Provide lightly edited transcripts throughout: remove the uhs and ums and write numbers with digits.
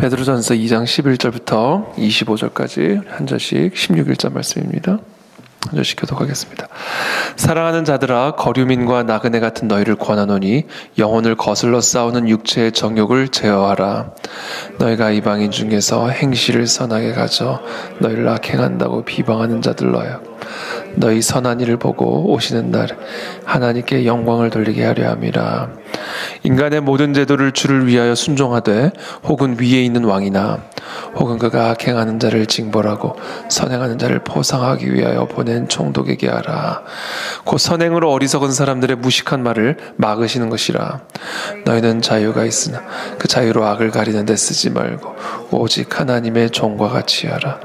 베드로전서 2장 11절부터 25절까지 한 절씩 16일자 말씀입니다. 한 절씩 교독하겠습니다. 사랑하는 자들아, 거류민과 나그네 같은 너희를 권하노니 영혼을 거슬러 싸우는 육체의 정욕을 제어하라. 너희가 이방인 중에서 행실을 선하게 가져 너희를 악행한다고 비방하는 자들러요. 너희 선한 일을 보고 오시는 날 하나님께 영광을 돌리게 하려 함이라. 인간의 모든 제도를 주를 위하여 순종하되 혹은 위에 있는 왕이나 혹은 그가 악행하는 자를 징벌하고 선행하는 자를 포상하기 위하여 보낸 총독에게 하라. 곧 선행으로 어리석은 사람들의 무식한 말을 막으시는 것이라. 너희는 자유가 있으나 그 자유로 악을 가리는 데 쓰지 말고 오직 하나님의 종과 같이 하라.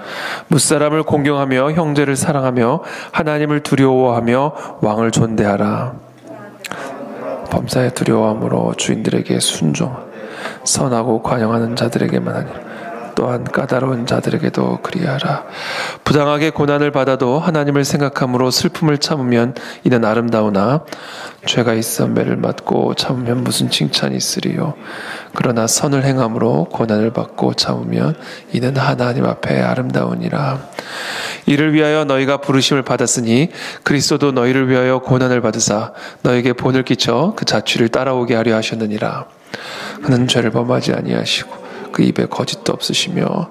무사람을 공경하며 형제를 사랑하며 하나님을 두려워하며 왕을 존대하라. 범사에 두려워함으로 주인들에게 순종, 선하고 관용하는 자들에게만 아니라 또한 까다로운 자들에게도 그리하라. 부당하게 고난을 받아도 하나님을 생각함으로 슬픔을 참으면 이는 아름다우나 죄가 있어 매를 맞고 참으면 무슨 칭찬이 있으리요. 그러나 선을 행함으로 고난을 받고 참으면 이는 하나님 앞에 아름다우니라. 이를 위하여 너희가 부르심을 받았으니 그리스도도 너희를 위하여 고난을 받으사 너에게 본을 끼쳐 그 자취를 따라오게 하려 하셨느니라. 그는 죄를 범하지 아니하시고 그 입에 거짓도 없으시며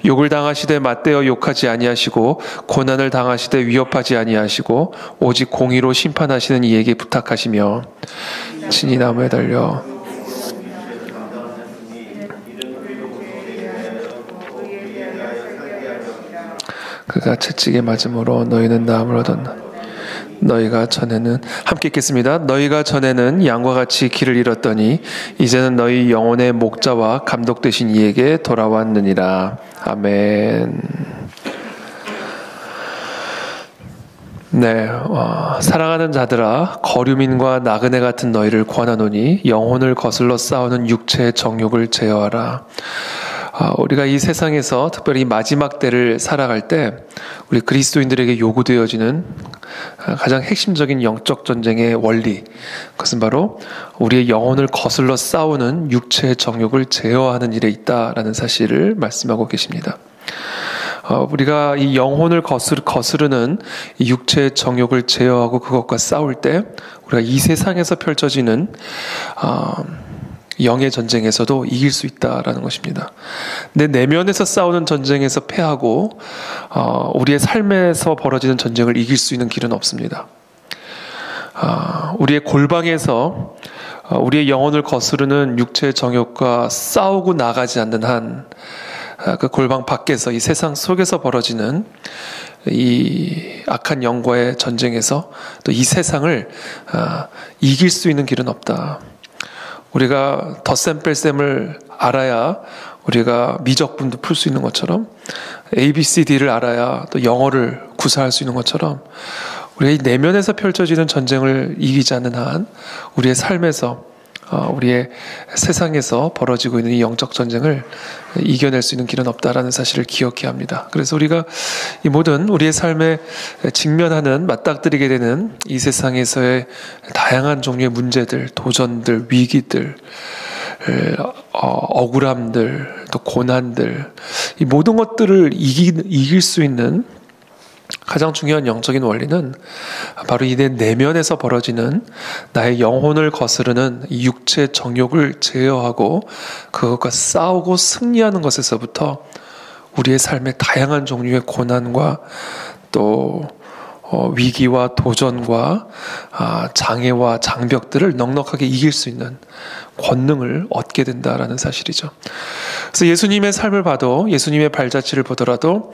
욕을 당하시되 맞대어 욕하지 아니하시고 고난을 당하시되 위협하지 아니하시고 오직 공의로 심판하시는 이에게 부탁하시며 친히 나무에 달려 그가 채찍에 맞음으로 너희는 나음을 얻었나. 너희가 전에는 함께 읽겠습니다. 너희가 전에는 양과 같이 길을 잃었더니 이제는 너희 영혼의 목자와 감독 되신 이에게 돌아왔느니라. 아멘. 네, 사랑하는 자들아, 거류민과 나그네 같은 너희를 권하노니 영혼을 거슬러 싸우는 육체의 정욕을 제어하라. 우리가 이 세상에서 특별히 마지막 때를 살아갈 때 우리 그리스도인들에게 요구되어지는 가장 핵심적인 영적 전쟁의 원리, 그것은 바로 우리의 영혼을 거슬러 싸우는 육체의 정욕을 제어하는 일에 있다라는 사실을 말씀하고 계십니다. 우리가 이 영혼을 거스르는 이 육체의 정욕을 제어하고 그것과 싸울 때 우리가 이 세상에서 펼쳐지는 영의 전쟁에서도 이길 수 있다라는 것입니다. 내 내면에서 싸우는 전쟁에서 패하고 우리의 삶에서 벌어지는 전쟁을 이길 수 있는 길은 없습니다. 우리의 골방에서 우리의 영혼을 거스르는 육체의 정욕과 싸우고 나가지 않는 한 그 골방 밖에서 이 세상 속에서 벌어지는 이 악한 영과의 전쟁에서 또 이 세상을 이길 수 있는 길은 없다. 우리가 덧셈 뺄셈을 알아야 우리가 미적분도 풀 수 있는 것처럼 ABCD를 알아야 또 영어를 구사할 수 있는 것처럼 우리의 내면에서 펼쳐지는 전쟁을 이기지 않는 한 우리의 삶에서 우리의 세상에서 벌어지고 있는 이 영적 전쟁을 이겨낼 수 있는 길은 없다라는 사실을 기억해야 합니다. 그래서 우리가 이 모든 우리의 삶에 직면하는 맞닥뜨리게 되는 이 세상에서의 다양한 종류의 문제들, 도전들, 위기들, 억울함들, 또 고난들, 이 모든 것들을 이길 수 있는 가장 중요한 영적인 원리는 바로 이 내 내면에서 벌어지는 나의 영혼을 거스르는 이 육체의 정욕을 제어하고 그것과 싸우고 승리하는 것에서부터 우리의 삶의 다양한 종류의 고난과 또 위기와 도전과 장애와 장벽들을 넉넉하게 이길 수 있는 권능을 얻게 된다라는 사실이죠. 그래서 예수님의 삶을 봐도, 예수님의 발자취를 보더라도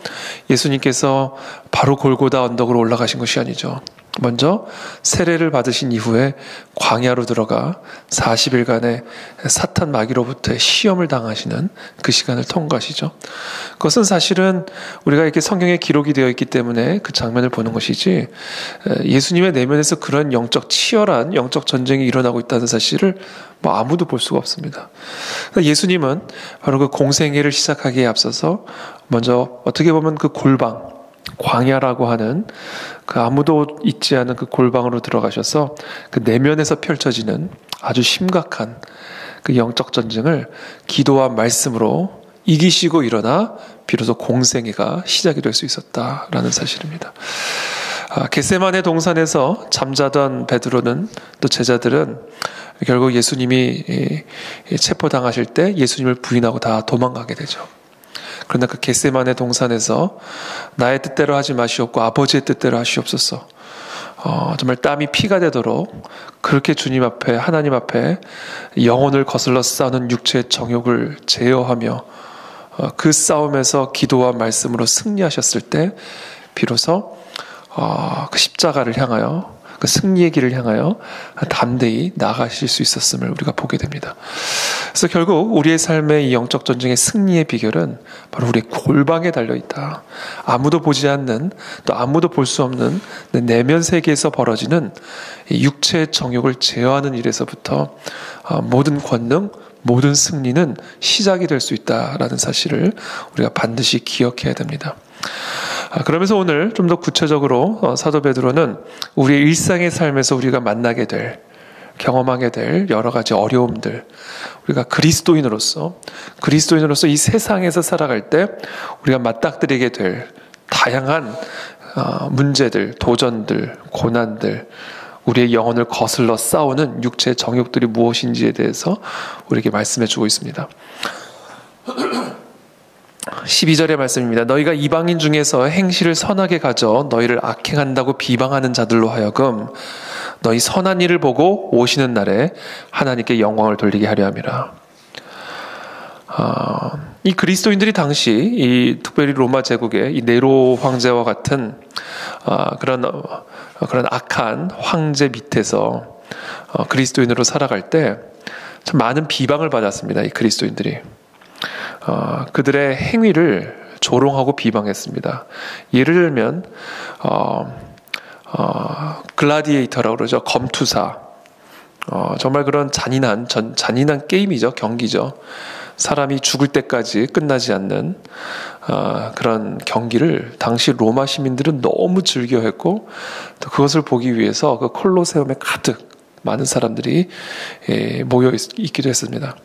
예수님께서 바로 골고다 언덕으로 올라가신 것이 아니죠. 먼저 세례를 받으신 이후에 광야로 들어가 40일간의 사탄 마귀로부터의 시험을 당하시는 그 시간을 통과하시죠. 그것은 사실은 우리가 이렇게 성경에 기록이 되어 있기 때문에 그 장면을 보는 것이지, 예수님의 내면에서 그런 치열한 영적 전쟁이 일어나고 있다는 사실을 아무도 볼 수가 없습니다. 예수님은 바로 그 공생애를 시작하기에 앞서서 먼저 어떻게 보면 그 골방, 광야라고 하는 그 아무도 있지 않은 그 골방으로 들어가셔서 그 내면에서 펼쳐지는 아주 심각한 그 영적 전쟁을 기도와 말씀으로 이기시고 일어나 비로소 공생애가 시작이 될 수 있었다라는 사실입니다. 겟세마네 동산에서 잠자던 베드로는 또 제자들은 결국 예수님이 체포당하실 때 예수님을 부인하고 다 도망가게 되죠. 그러나 그 겟세마네 동산에서 나의 뜻대로 하지 마시옵고 아버지의 뜻대로 하시옵소서. 정말 땀이 피가 되도록 그렇게 주님 앞에, 하나님 앞에 영혼을 거슬러 싸우는 육체의 정욕을 제어하며 그 싸움에서 기도와 말씀으로 승리하셨을 때 비로소 그 십자가를 향하여, 그 승리의 길을 향하여 담대히 나아가실 수 있었음을 우리가 보게 됩니다. 그래서 결국 우리의 삶의 이 영적 전쟁의 승리의 비결은 바로 우리의 골방에 달려있다. 아무도 보지 않는, 또 아무도 볼 수 없는 내면 세계에서 벌어지는 육체의 정욕을 제어하는 일에서부터 모든 권능, 모든 승리는 시작이 될 수 있다라는 사실을 우리가 반드시 기억해야 됩니다. 그러면서 오늘 좀 더 구체적으로 사도 베드로는 우리의 일상의 삶에서 우리가 만나게 될, 경험하게 될 여러 가지 어려움들, 우리가 그리스도인으로서 이 세상에서 살아갈 때 우리가 맞닥뜨리게 될 다양한 문제들, 도전들, 고난들, 우리의 영혼을 거슬러 싸우는 육체의 정욕들이 무엇인지에 대해서 우리에게 말씀해 주고 있습니다. 12절의 말씀입니다. 너희가 이방인 중에서 행실을 선하게 가져 너희를 악행한다고 비방하는 자들로 하여금 너희 선한 일을 보고 오시는 날에 하나님께 영광을 돌리게 하려 함이라. 이 그리스도인들이 당시 이 특별히 로마 제국의 이 네로 황제와 같은 그런 악한 황제 밑에서 그리스도인으로 살아갈 때 참 많은 비방을 받았습니다. 이 그리스도인들이. 그들의 행위를 조롱하고 비방했습니다. 예를 들면 글라디에이터라고 그러죠. 검투사. 정말 그런 잔인한 게임이죠. 경기죠. 사람이 죽을 때까지 끝나지 않는 그런 경기를 당시 로마 시민들은 너무 즐겨했고, 또 그것을 보기 위해서 그 콜로세움에 가득 많은 사람들이 모여 있기도 했습니다.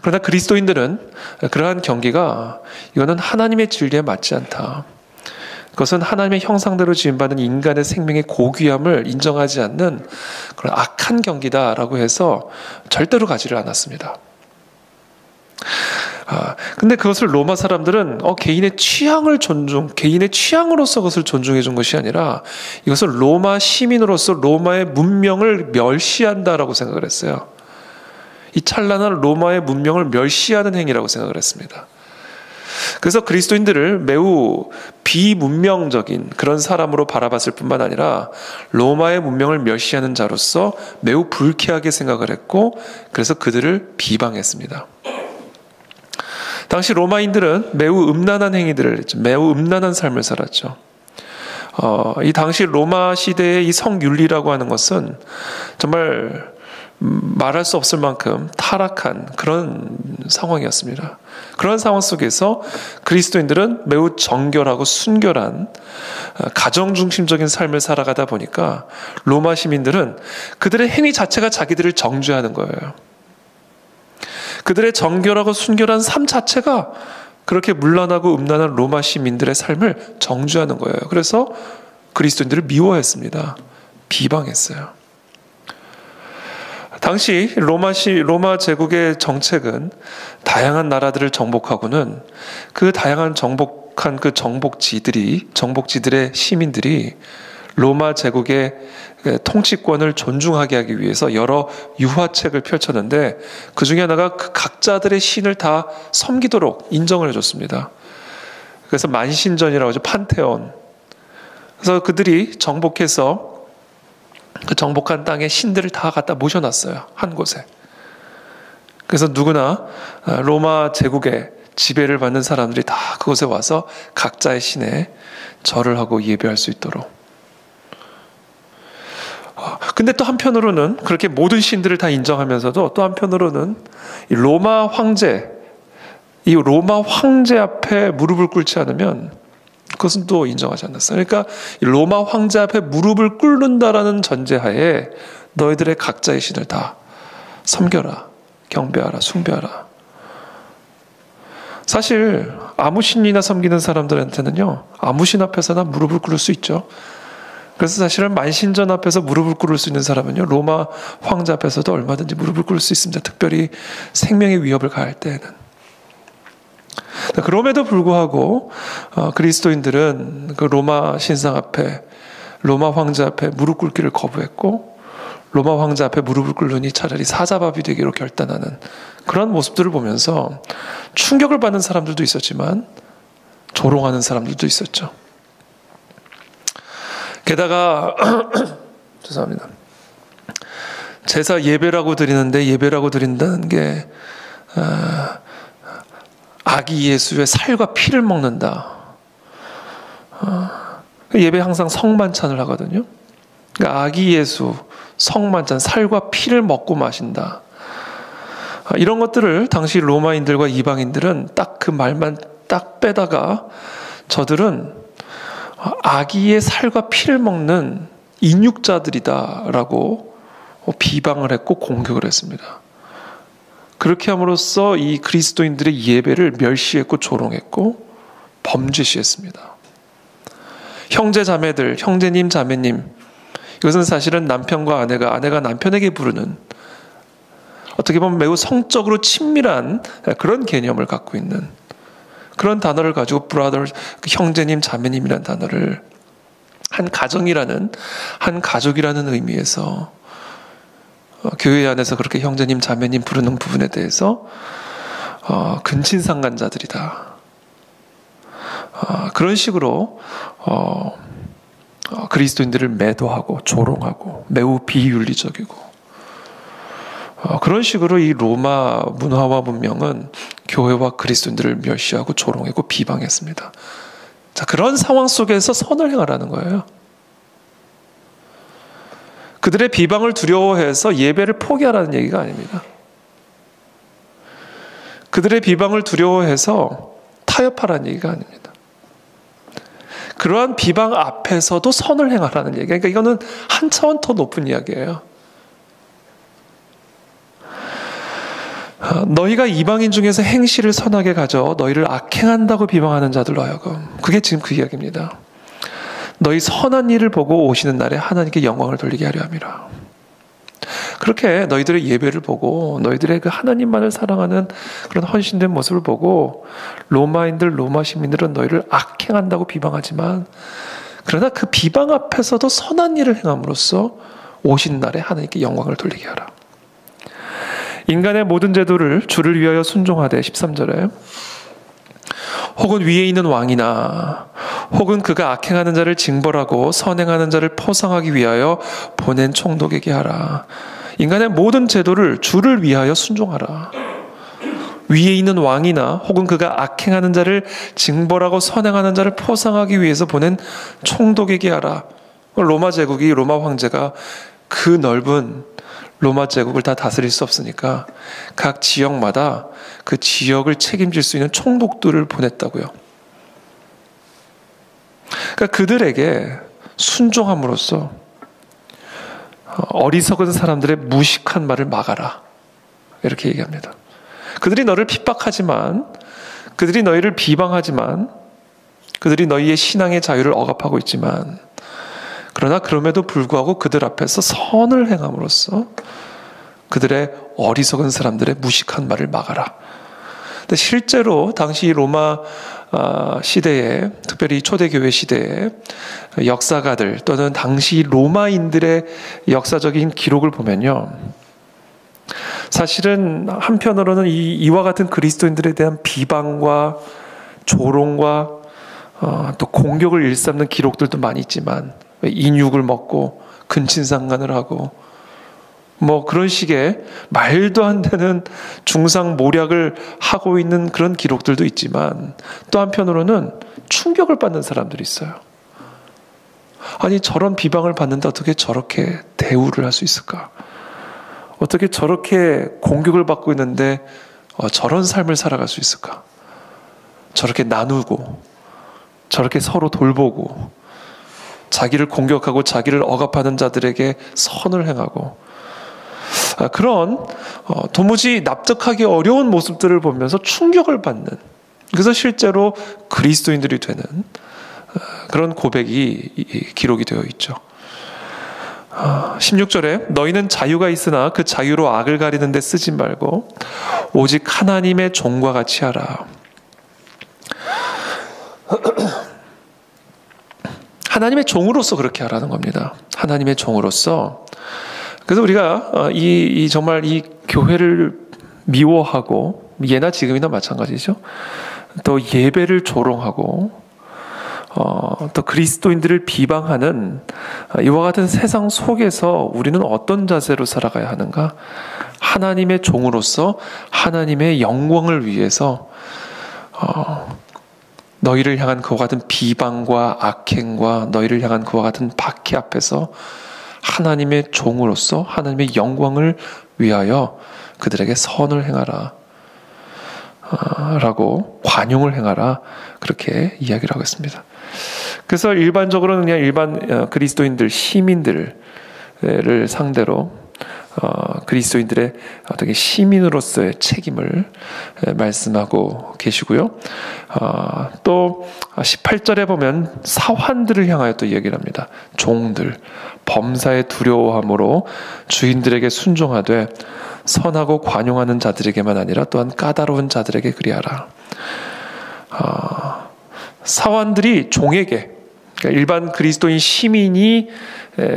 그러나 그리스도인들은 그러한 경기가 이거는 하나님의 진리에 맞지 않다. 그것은 하나님의 형상대로 지음받은 인간의 생명의 고귀함을 인정하지 않는 그런 악한 경기다라고 해서 절대로 가지를 않았습니다. 근데 그것을 로마 사람들은 개인의 취향을 개인의 취향으로서 그것을 존중해 준 것이 아니라 이것을 로마 시민으로서 로마의 문명을 멸시한다라고 생각을 했어요. 이 찬란한 로마의 문명을 멸시하는 행위라고 생각을 했습니다. 그래서 그리스도인들을 매우 비문명적인 그런 사람으로 바라봤을 뿐만 아니라 로마의 문명을 멸시하는 자로서 매우 불쾌하게 생각을 했고, 그래서 그들을 비방했습니다. 당시 로마인들은 매우 음란한 행위들을 했죠. 매우 음란한 삶을 살았죠. 이 당시 로마 시대의 이 성윤리라고 하는 것은 정말 말할 수 없을 만큼 타락한 그런 상황이었습니다. 그런 상황 속에서 그리스도인들은 매우 정결하고 순결한 가정중심적인 삶을 살아가다 보니까 로마 시민들은 그들의 행위 자체가 자기들을 정죄하는 거예요. 그들의 정결하고 순결한 삶 자체가 그렇게 문란하고 음란한 로마 시민들의 삶을 정죄하는 거예요. 그래서 그리스도인들을 미워했습니다. 비방했어요. 당시 로마 제국의 정책은 다양한 나라들을 정복하고는 그 다양한 정복한 그 정복지들의 시민들이 로마 제국의 통치권을 존중하게 하기 위해서 여러 유화책을 펼쳤는데, 그 중에 하나가 그 각자들의 신을 다 섬기도록 인정을 해줬습니다. 그래서 만신전이라고 하죠. 판테온. 그래서 그들이 정복해서 그 정복한 땅에 신들을 다 갖다 모셔놨어요. 한 곳에. 그래서 누구나 로마 제국의 지배를 받는 사람들이 다 그곳에 와서 각자의 신에 절을 하고 예배할 수 있도록. 근데 또 한편으로는 그렇게 모든 신들을 다 인정하면서도 또 한편으로는 이 로마 황제 앞에 무릎을 꿇지 않으면 그것은 또 인정하지 않았어요. 그러니까 로마 황제 앞에 무릎을 꿇는다라는 전제하에 너희들의 각자의 신을 다 섬겨라, 경배하라, 숭배하라. 사실 아무 신이나 섬기는 사람들한테는요, 아무 신 앞에서나 무릎을 꿇을 수 있죠. 그래서 사실은 만신전 앞에서 무릎을 꿇을 수 있는 사람은요, 로마 황제 앞에서도 얼마든지 무릎을 꿇을 수 있습니다. 특별히 생명의 위협을 가할 때에는. 그럼에도 불구하고 그리스도인들은 그 로마 신상 앞에, 로마 황제 앞에 무릎 꿇기를 거부했고, 로마 황제 앞에 무릎을 꿇으니 차라리 사자밥이 되기로 결단하는 그런 모습들을 보면서 충격을 받는 사람들도 있었지만 조롱하는 사람들도 있었죠. 게다가 죄송합니다. 제사 예배라고 드리는데, 예배라고 드린다는 게 아기 예수의 살과 피를 먹는다. 예배 항상 성만찬을 하거든요. 그러니까 아기 예수, 성만찬, 살과 피를 먹고 마신다. 이런 것들을 당시 로마인들과 이방인들은 딱 그 말만 딱 빼다가 저들은 아기의 살과 피를 먹는 인육자들이다라고 비방을 했고 공격을 했습니다. 그렇게 함으로써 이 그리스도인들의 예배를 멸시했고 조롱했고 범죄시했습니다. 형제 자매들, 형제님 자매님, 이것은 사실은 남편과 아내가 남편에게 부르는, 어떻게 보면 매우 성적으로 친밀한 그런 개념을 갖고 있는 그런 단어를 가지고 브라더, 형제님 자매님이라는 단어를 한 가정이라는, 한 가족이라는 의미에서 교회 안에서 그렇게 형제님 자매님 부르는 부분에 대해서 근친상간자들이다, 그런 식으로 그리스도인들을 매도하고 조롱하고 매우 비윤리적이고, 그런 식으로 이 로마 문화와 문명은 교회와 그리스도인들을 멸시하고 조롱했고 비방했습니다. 자, 그런 상황 속에서 선을 행하라는 거예요. 그들의 비방을 두려워해서 예배를 포기하라는 얘기가 아닙니다. 그들의 비방을 두려워해서 타협하라는 얘기가 아닙니다. 그러한 비방 앞에서도 선을 행하라는 얘기. 그러니까 이거는 한 차원 더 높은 이야기예요. 너희가 이방인 중에서 행실을 선하게 가져 너희를 악행한다고 비방하는 자들로 하여금, 그게 지금 그 이야기입니다. 너희 선한 일을 보고 오시는 날에 하나님께 영광을 돌리게 하려 함이라. 그렇게 너희들의 예배를 보고 너희들의 그 하나님만을 사랑하는 그런 헌신된 모습을 보고 로마인들, 로마 시민들은 너희를 악행한다고 비방하지만, 그러나 그 비방 앞에서도 선한 일을 행함으로써 오신 날에 하나님께 영광을 돌리게 하라. 인간의 모든 제도를 주를 위하여 순종하되, 13절에 혹은 위에 있는 왕이나 혹은 그가 악행하는 자를 징벌하고 선행하는 자를 포상하기 위하여 보낸 총독에게 하라. 인간의 모든 제도를 주를 위하여 순종하라. 위에 있는 왕이나 혹은 그가 악행하는 자를 징벌하고 선행하는 자를 포상하기 위해서 보낸 총독에게 하라. 로마 제국이, 로마 황제가 그 넓은 로마 제국을 다 다스릴 수 없으니까 각 지역마다 그 지역을 책임질 수 있는 총독들을 보냈다고요. 그러니까 그들에게 순종함으로써 어리석은 사람들의 무식한 말을 막아라, 이렇게 얘기합니다. 그들이 너를 핍박하지만, 그들이 너희를 비방하지만, 그들이 너희의 신앙의 자유를 억압하고 있지만, 그러나 그럼에도 불구하고 그들 앞에서 선을 행함으로써 그들의 어리석은 사람들의 무식한 말을 막아라. 근데 실제로 당시 로마 시대에, 특별히 초대교회 시대에 역사가들 또는 당시 로마인들의 역사적인 기록을 보면요, 사실은 한편으로는 이와 같은 그리스도인들에 대한 비방과 조롱과 또 공격을 일삼는 기록들도 많이 있지만, 인육을 먹고 근친상간을 하고 뭐 그런 식의 말도 안 되는 중상모략을 하고 있는 그런 기록들도 있지만, 또 한편으로는 충격을 받는 사람들이 있어요. 아니, 저런 비방을 받는데 어떻게 저렇게 대우를 할 수 있을까? 어떻게 저렇게 공격을 받고 있는데 저런 삶을 살아갈 수 있을까? 저렇게 나누고 저렇게 서로 돌보고 자기를 공격하고 자기를 억압하는 자들에게 선을 행하고, 그런 도무지 납득하기 어려운 모습들을 보면서 충격을 받는, 그래서 실제로 그리스도인들이 되는 그런 고백이 기록이 되어 있죠. 16절에 너희는 자유가 있으나 그 자유로 악을 가리는 데 쓰지 말고 오직 하나님의 종과 같이 하라. 하나님의 종으로서 그렇게 하라는 겁니다. 하나님의 종으로서. 그래서 우리가 정말 이 교회를 미워하고 예나 지금이나 마찬가지죠. 또 예배를 조롱하고 또 그리스도인들을 비방하는 이와 같은 세상 속에서 우리는 어떤 자세로 살아가야 하는가? 하나님의 종으로서 하나님의 영광을 위해서 너희를 향한 그와 같은 비방과 악행과 너희를 향한 그와 같은 박해 앞에서 하나님의 종으로서 하나님의 영광을 위하여 그들에게 선을 행하라 라고 관용을 행하라 그렇게 이야기를 하고 있습니다. 그래서 일반적으로는 그냥 일반 그리스도인들 시민들을 상대로 그리스도인들의 어떻게 시민으로서의 책임을 말씀하고 계시고요. 또 18절에 보면 사환들을 향하여 또 이야기를 합니다. 종들 범사에 두려워함으로 주인들에게 순종하되 선하고 관용하는 자들에게만 아니라 또한 까다로운 자들에게 그리하라. 사환들이 종에게, 그러니까 일반 그리스도인 시민이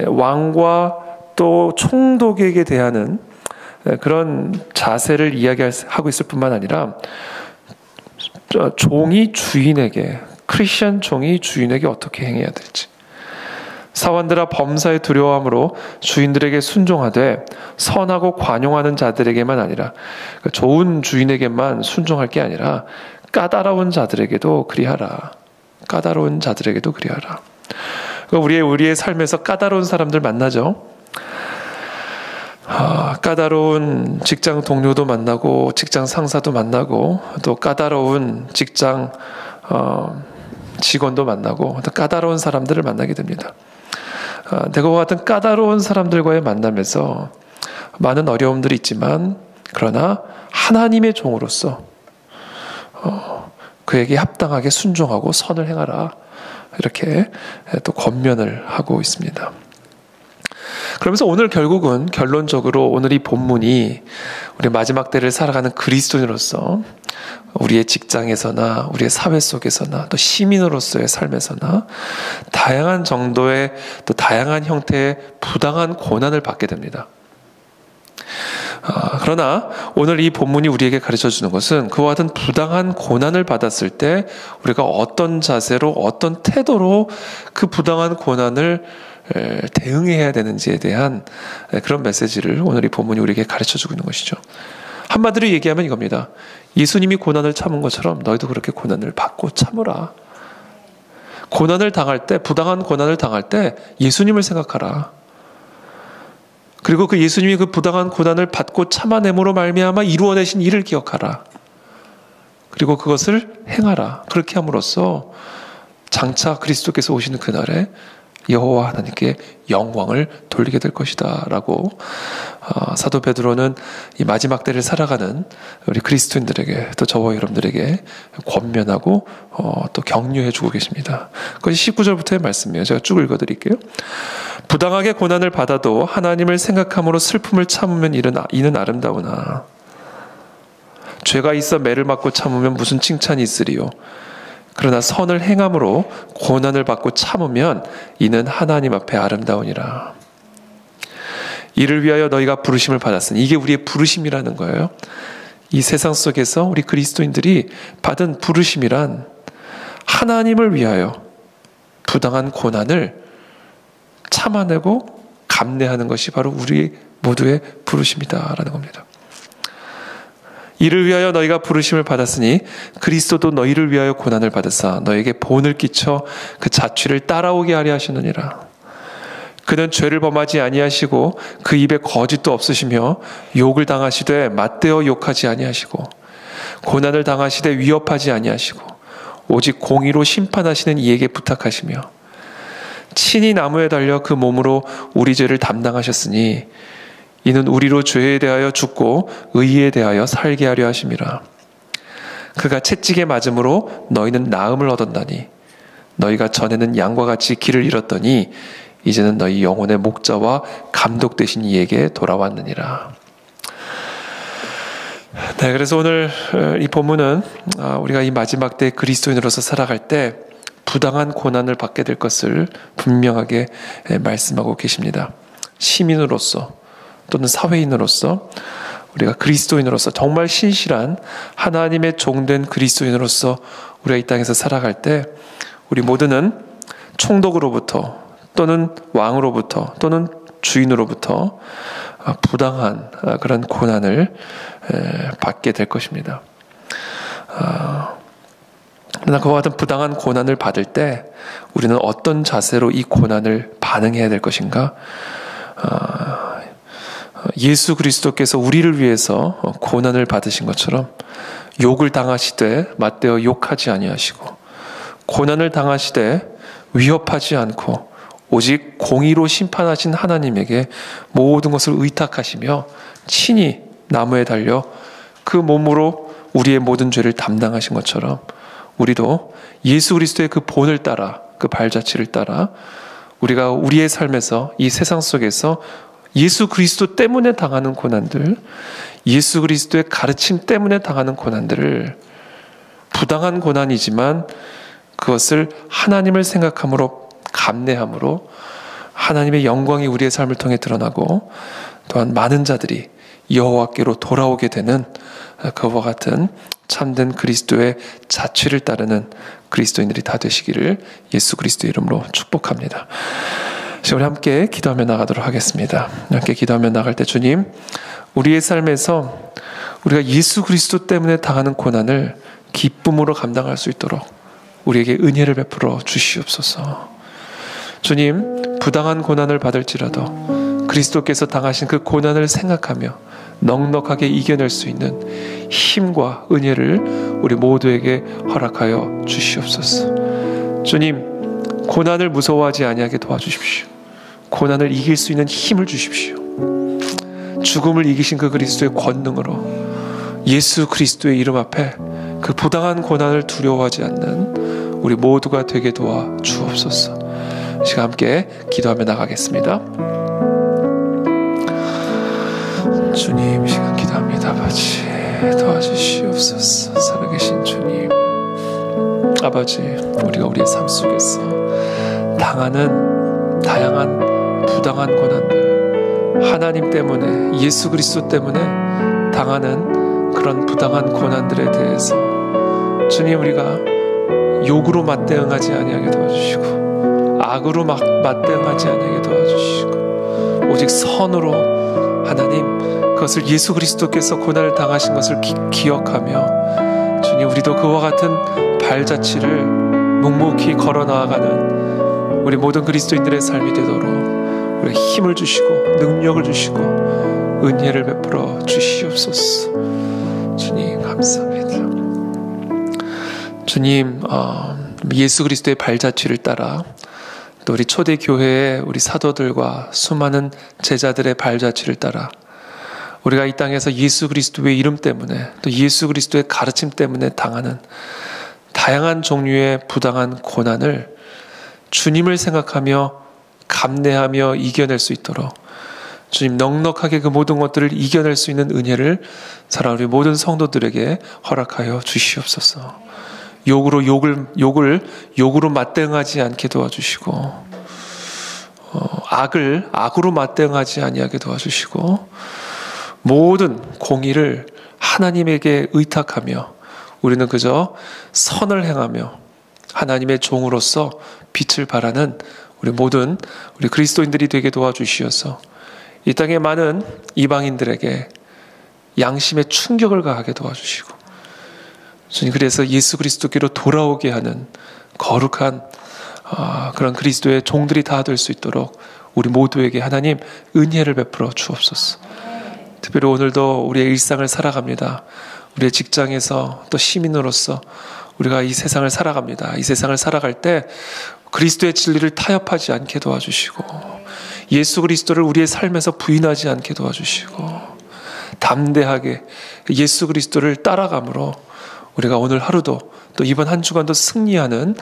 왕과 또 총독에게 대하는 그런 자세를 이야기하고 있을 뿐만 아니라 종이 주인에게, 크리스천 종이 주인에게 어떻게 행해야 될지, 사환들아 범사에 두려워함으로 주인들에게 순종하되 선하고 관용하는 자들에게만 아니라 좋은 주인에게만 순종할 게 아니라 까다로운 자들에게도 그리하라. 까다로운 자들에게도 그리하라. 우리의 삶에서 까다로운 사람들 만나죠. 까다로운 직장 동료도 만나고 직장 상사도 만나고 또 까다로운 직장 직원도 만나고 또 까다로운 사람들을 만나게 됩니다. 그와 같은 까다로운 사람들과의 만남에서 많은 어려움들이 있지만 그러나 하나님의 종으로서 그에게 합당하게 순종하고 선을 행하라 이렇게 또 권면을 하고 있습니다. 그러면서 오늘 결국은 결론적으로 오늘 이 본문이 우리 마지막 때를 살아가는 그리스도인으로서 우리의 직장에서나 우리의 사회 속에서나 또 시민으로서의 삶에서나 다양한 정도의 또 다양한 형태의 부당한 고난을 받게 됩니다. 그러나 오늘 이 본문이 우리에게 가르쳐주는 것은 그와 같은 부당한 고난을 받았을 때 우리가 어떤 자세로 어떤 태도로 그 부당한 고난을 대응해야 되는지에 대한 그런 메시지를 오늘 이 본문이 우리에게 가르쳐주고 있는 것이죠. 한마디로 얘기하면 이겁니다. 예수님이 고난을 참은 것처럼 너희도 그렇게 고난을 받고 참으라. 고난을 당할 때, 부당한 고난을 당할 때 예수님을 생각하라. 그리고 그 예수님이 그 부당한 고난을 받고 참아냄으로 말미암아 이루어내신 일을 기억하라. 그리고 그것을 행하라. 그렇게 함으로써 장차 그리스도께서 오시는 그날에 여호와 하나님께 영광을 돌리게 될 것이다 라고 사도 베드로는 이 마지막 때를 살아가는 우리 그리스도인들에게 또 저와 여러분들에게 권면하고 또 격려해 주고 계십니다. 그것이 19절부터의 말씀이에요. 제가 쭉 읽어드릴게요. 부당하게 고난을 받아도 하나님을 생각함으로 슬픔을 참으면 이는 아름다우나 죄가 있어 매를 맞고 참으면 무슨 칭찬이 있으리요. 그러나 선을 행함으로 고난을 받고 참으면 이는 하나님 앞에 아름다우니라. 이를 위하여 너희가 부르심을 받았으니, 이게 우리의 부르심이라는 거예요. 이 세상 속에서 우리 그리스도인들이 받은 부르심이란 하나님을 위하여 부당한 고난을 참아내고 감내하는 것이 바로 우리 모두의 부르심이다라는 겁니다. 이를 위하여 너희가 부르심을 받았으니 그리스도도 너희를 위하여 고난을 받으사 너에게 본을 끼쳐 그 자취를 따라오게 하려 하시느니라. 그는 죄를 범하지 아니하시고 그 입에 거짓도 없으시며 욕을 당하시되 맞대어 욕하지 아니하시고 고난을 당하시되 위협하지 아니하시고 오직 공의로 심판하시는 이에게 부탁하시며 친히 나무에 달려 그 몸으로 우리 죄를 담당하셨으니 이는 우리로 죄에 대하여 죽고 의에 대하여 살게 하려 하심이라. 그가 채찍에 맞음으로 너희는 나음을 얻었나니 너희가 전에는 양과 같이 길을 잃었더니 이제는 너희 영혼의 목자와 감독 되신 이에게 돌아왔느니라. 네, 그래서 오늘 이 본문은 우리가 이 마지막 때 그리스도인으로서 살아갈 때 부당한 고난을 받게 될 것을 분명하게 말씀하고 계십니다. 시민으로서 또는 사회인으로서 우리가 그리스도인으로서 정말 신실한 하나님의 종된 그리스도인으로서 우리가 이 땅에서 살아갈 때 우리 모두는 총독으로부터 또는 왕으로부터 또는 주인으로부터 부당한 그런 고난을 받게 될 것입니다. 그러나 그와 같은 부당한 고난을 받을 때 우리는 어떤 자세로 이 고난을 반응해야 될 것인가? 예수 그리스도께서 우리를 위해서 고난을 받으신 것처럼 욕을 당하시되 맞대어 욕하지 아니하시고 고난을 당하시되 위협하지 않고 오직 공의로 심판하신 하나님에게 모든 것을 의탁하시며 친히 나무에 달려 그 몸으로 우리의 모든 죄를 담당하신 것처럼 우리도 예수 그리스도의 그 본을 따라 그 발자취를 따라 우리가 우리의 삶에서 이 세상 속에서 예수 그리스도 때문에 당하는 고난들, 예수 그리스도의 가르침 때문에 당하는 고난들을 부당한 고난이지만 그것을 하나님을 생각함으로 감내함으로 하나님의 영광이 우리의 삶을 통해 드러나고 또한 많은 자들이 여호와께로 돌아오게 되는 그와 같은 참된 그리스도의 자취를 따르는 그리스도인들이 다 되시기를 예수 그리스도의 이름으로 축복합니다. 우리 함께 기도하며 나가도록 하겠습니다. 함께 기도하며 나갈 때 주님, 우리의 삶에서 우리가 예수 그리스도 때문에 당하는 고난을 기쁨으로 감당할 수 있도록 우리에게 은혜를 베풀어 주시옵소서. 주님, 부당한 고난을 받을지라도 그리스도께서 당하신 그 고난을 생각하며 넉넉하게 이겨낼 수 있는 힘과 은혜를 우리 모두에게 허락하여 주시옵소서. 주님, 고난을 무서워하지 아니하게 도와주십시오. 고난을 이길 수 있는 힘을 주십시오. 죽음을 이기신 그 그리스도의 권능으로 예수 그리스도의 이름 앞에 그 부당한 고난을 두려워하지 않는 우리 모두가 되게 도와 주옵소서. 시간 함께 기도하며 나가겠습니다. 주님, 시간 기도합니다. 아버지, 도와주시옵소서. 살아계신 주님, 아버지, 우리가 우리의 삶 속에서 당하는 다양한 부당한 고난들, 하나님 때문에, 예수 그리스도 때문에 당하는 그런 부당한 고난들에 대해서 주님, 우리가 욕으로 맞대응하지 아니하게 도와주시고 악으로 맞대응하지 아니하게 도와주시고 오직 선으로 하나님 그것을 예수 그리스도께서 고난을 당하신 것을 기억하며 주님, 우리도 그와 같은 발자취를 묵묵히 걸어 나아가는 우리 모든 그리스도인들의 삶이 되도록 우리 힘을 주시고 능력을 주시고 은혜를 베풀어 주시옵소서. 주님, 감사합니다. 주님, 예수 그리스도의 발자취를 따라 또 우리 초대교회의 우리 사도들과 수많은 제자들의 발자취를 따라 우리가 이 땅에서 예수 그리스도의 이름 때문에 또 예수 그리스도의 가르침 때문에 당하는 다양한 종류의 부당한 고난을 주님을 생각하며 감내하며 이겨낼 수 있도록 주님, 넉넉하게 그 모든 것들을 이겨낼 수 있는 은혜를 사랑하는 우리 모든 성도들에게 허락하여 주시옵소서. 욕으로 맞대응하지 않게 도와주시고 악으로 맞대응하지 아니하게 도와주시고 모든 공의를 하나님에게 의탁하며 우리는 그저 선을 행하며 하나님의 종으로서 빛을 발하는 우리 모든 우리 그리스도인들이 되게 도와주시어서 이 땅의 많은 이방인들에게 양심의 충격을 가하게 도와주시고 주님, 그래서 예수 그리스도께로 돌아오게 하는 거룩한 그런 그리스도의 종들이 다 될 수 있도록 우리 모두에게 하나님 은혜를 베풀어 주옵소서. 특별히 오늘도 우리의 일상을 살아갑니다. 우리의 직장에서 또 시민으로서 우리가 이 세상을 살아갑니다. 이 세상을 살아갈 때 그리스도의 진리를 타협하지 않게 도와주시고 예수 그리스도를 우리의 삶에서 부인하지 않게 도와주시고 담대하게 예수 그리스도를 따라감으로 우리가 오늘 하루도 또 이번 한 주간도 승리하는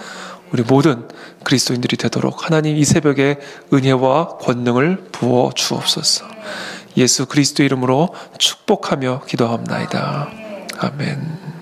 우리 모든 그리스도인들이 되도록 하나님 이 새벽에 은혜와 권능을 부어 주옵소서. 예수 그리스도 이름으로 축복하며 기도합나이다. 아멘.